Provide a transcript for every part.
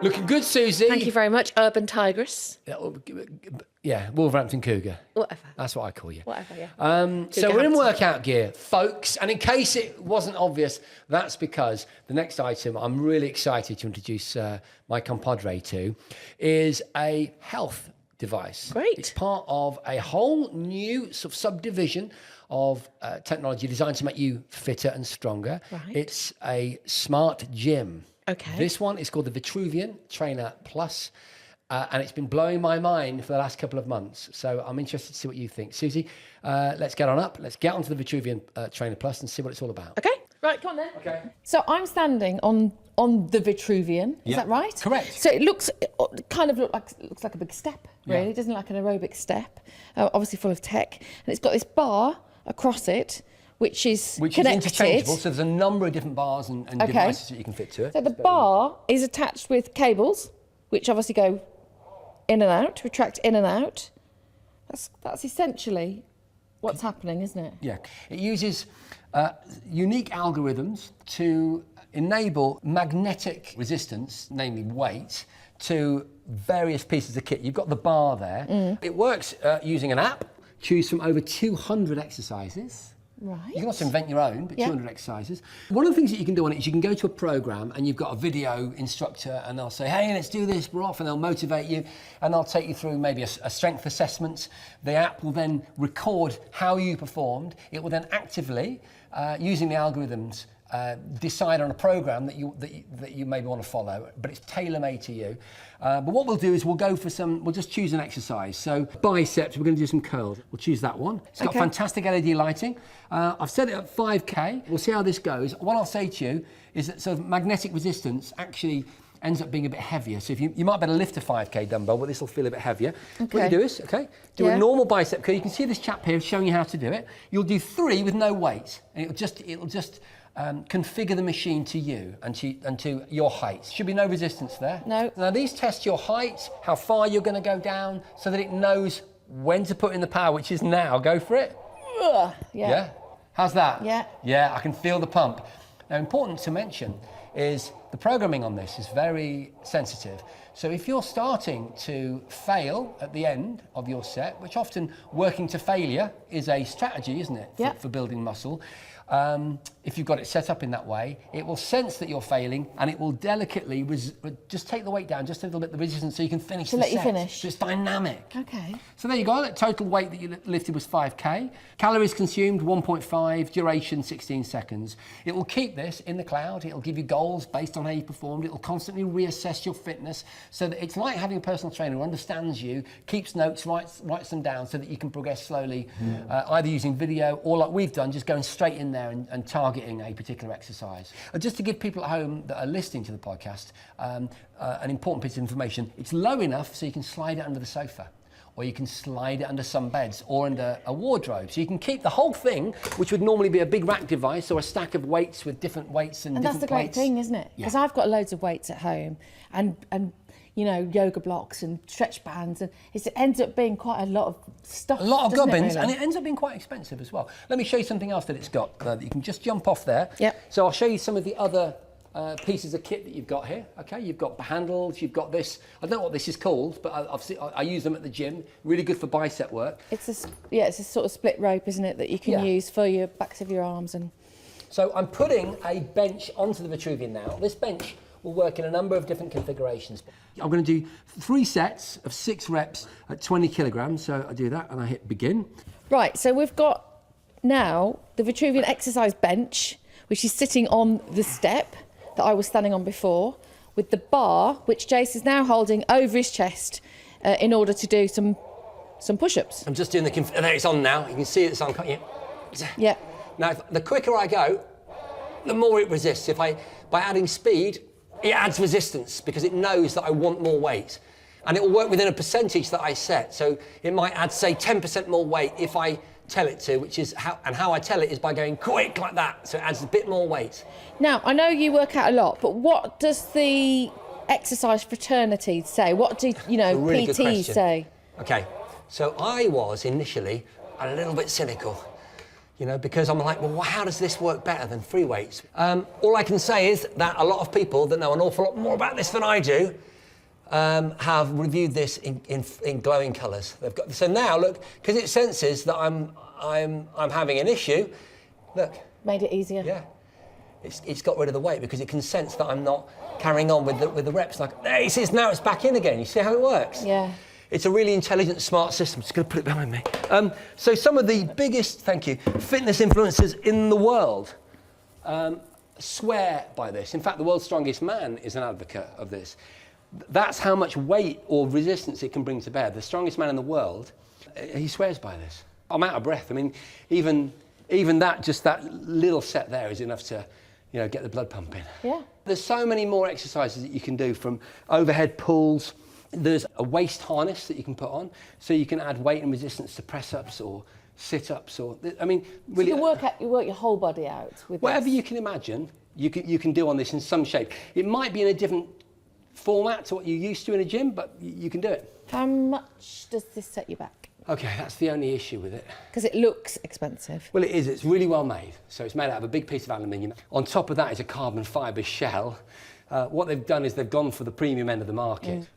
Looking good, Susie. Thank you very much, Urban Tigress. Yeah, Wolverhampton Cougar. Whatever. That's what I call you. Whatever, yeah. So we're in workout gear, folks. And in case it wasn't obvious, that's because the next item I'm really excited to introduce my compadre to is a health device. Great. It's part of a whole new sort of subdivision of technology designed to make you fitter and stronger. Right. It's a smart gym. Okay. This one is called the Vitruvian Trainer Plus, and it's been blowing my mind for the last couple of months. So I'm interested to see what you think. Susie, let's get on up. Let's get onto the Vitruvian Trainer Plus and see what it's all about. Okay, right, come on then. Okay. So I'm standing on the Vitruvian, is that right? Correct. So it looks looks like a big step, really. It doesn't look like an aerobic step, obviously full of tech. And it's got this bar across it, which is interchangeable. So there's a number of different bars and devices that you can fit to it. So the bar is attached with cables, which obviously go in and out, retract in and out. That's essentially what's happening, isn't it? Yeah. It uses unique algorithms to enable magnetic resistance, namely weight, to various pieces of kit. You've got the bar there. It works using an app. Choose from over 200 exercises. Right. You can also invent your own, but 200 exercises. One of the things that you can do on it is you can go to a program and you've got a video instructor and they'll say, hey, let's do this, we're off, and they'll motivate you and they'll take you through maybe a strength assessment. The app will then record how you performed. It will then actively, using the algorithms, decide on a program that you maybe want to follow, but it's tailor-made to you. But what we'll do is we'll just choose an exercise. So biceps, we're going to do some curls. We'll choose that one. It's got fantastic LED lighting. I've set it at 5K. We'll see how this goes. What I'll say to you is that sort of magnetic resistance actually ends up being a bit heavier. So if you might better lift a 5K dumbbell, but this will feel a bit heavier. Okay. What you do is, do a normal bicep curl. You can see this chap here showing you how to do it. You'll do 3 with no weight, and it'll just configure the machine to you and to your height. Should be no resistance there. No. Now these test your height, how far you're going to go down, so that it knows when to put in the power, which is now. Go for it. Yeah. How's that? Yeah. Yeah, I can feel the pump. Now, important to mention is the programming on this is very sensitive. So if you're starting to fail at the end of your set, which often working to failure is a strategy, isn't it, for building muscle, if you've got it set up in that way, it will sense that you're failing and it will delicately just take the weight down just a little bit, the resistance, so you can finish the set. To let you finish. So it's dynamic. Okay. So there you go. That total weight that you lifted was 5K. Calories consumed 1.5. Duration 16 seconds. It will keep this in the cloud. It'll give you goals based on how you performed. It will constantly reassess your fitness, so that it's like having a personal trainer who understands you, keeps notes, writes them down, so that you can progress slowly, either using video or like we've done, just going straight in there and targeting a particular exercise. Just to give people at home that are listening to the podcast an important piece of information, it's low enough so you can slide it under the sofa, or you can slide it under some beds or under a wardrobe. So you can keep the whole thing, which would normally be a big rack device or a stack of weights with different weights and different that's the great thing, isn't it? Because I've got loads of weights at home and you know, yoga blocks and stretch bands, and it ends up being quite a lot of stuff. A lot of gubbins, really? and it ends up being quite expensive as well. Let me show you something else that it's got that you can just jump off there. Yep. So I'll show you some of the other pieces of kit that you've got here. Okay, you've got handles, you've got this. I don't know what this is called, but I use them at the gym. Really good for bicep work. It's a sort of split rope, isn't it, that you can use for your backs of your arms. And so I'm putting a bench onto the Vitruvian now. This bench will work in a number of different configurations. I'm going to do 3 sets of 6 reps at 20 kilograms. So I do that and I hit begin. Right, so we've got now the Vitruvian exercise bench, which is sitting on the step that I was standing on before, with the bar, which Jace is now holding over his chest in order to do some push-ups. I'm just doing there it's on now. You can see it's on. Yeah. Now, the quicker I go, the more it resists. By adding speed, it adds resistance because it knows that I want more weight. And it will work within a percentage that I set. So it might add, say, 10% more weight if I tell it to, which is how I tell it is by going quick like that. So it adds a bit more weight. Now, I know you work out a lot, but what does the exercise fraternity say? What do, really PTs say? Okay, so I was initially a little bit cynical. You know, because I'm like, well, how does this work better than free weights? All I can say is that a lot of people that know an awful lot more about this than I do have reviewed this in glowing colours. So now look, because it senses that I'm having an issue. Look. Made it easier. Yeah. It's got rid of the weight because it can sense that I'm not carrying on with the reps. Like, there it is, now it's back in again. You see how it works? Yeah. It's a really intelligent, smart system. Just going to put it behind me. So some of the biggest, thank you, fitness influencers in the world swear by this. In fact, the world's strongest man is an advocate of this. That's how much weight or resistance it can bring to bear. The strongest man in the world, he swears by this. I'm out of breath. I mean, even that, just that little set there is enough to, get the blood pumping. Yeah. There's so many more exercises that you can do, from overhead pulls. There's a waist harness that you can put on, so you can add weight and resistance to press-ups or sit-ups, or really. So you work your whole body out with whatever this. you can imagine. You can do on this in some shape. It might be in a different format to what you're used to in a gym, but you can do it. How much does this set you back? Okay, that's the only issue with it. Because it looks expensive. Well, it is. It's really well made. So it's made out of a big piece of aluminium. On top of that is a carbon fibre shell. What they've done is they've gone for the premium end of the market.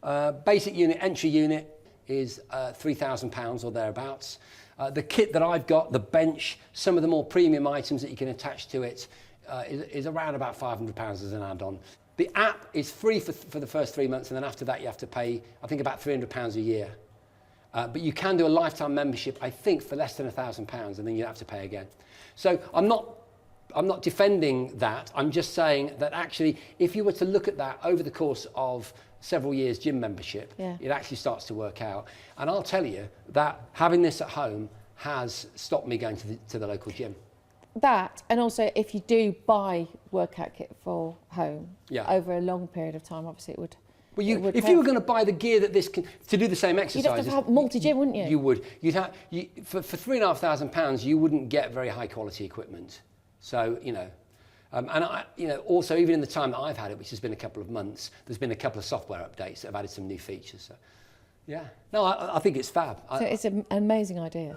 Basic unit, entry unit is £3,000 or thereabouts. The kit that I've got, the bench, some of the more premium items that you can attach to it is around about £500 as an add-on. The app is free for the first 3 months, and then after that you have to pay, I think, about £300 a year. But you can do a lifetime membership, I think, for less than £1,000, and then you have to pay again. So I'm not defending that. I'm just saying that actually, if you were to look at that over the course of several years gym membership, it actually starts to work out. And I'll tell you that having this at home has stopped me going to the local gym. That, and also if you do buy workout kit for home, over a long period of time, obviously it would. Well, if you were going to buy the gear that this can to do the same exercises, you'd have to have multi-gym, wouldn't you? You would. For £3,500, you wouldn't get very high quality equipment. So also even in the time that I've had it, which has been a couple of months, there's been a couple of software updates that have added some new features. So, yeah, no, I think it's fab. So it's an amazing idea.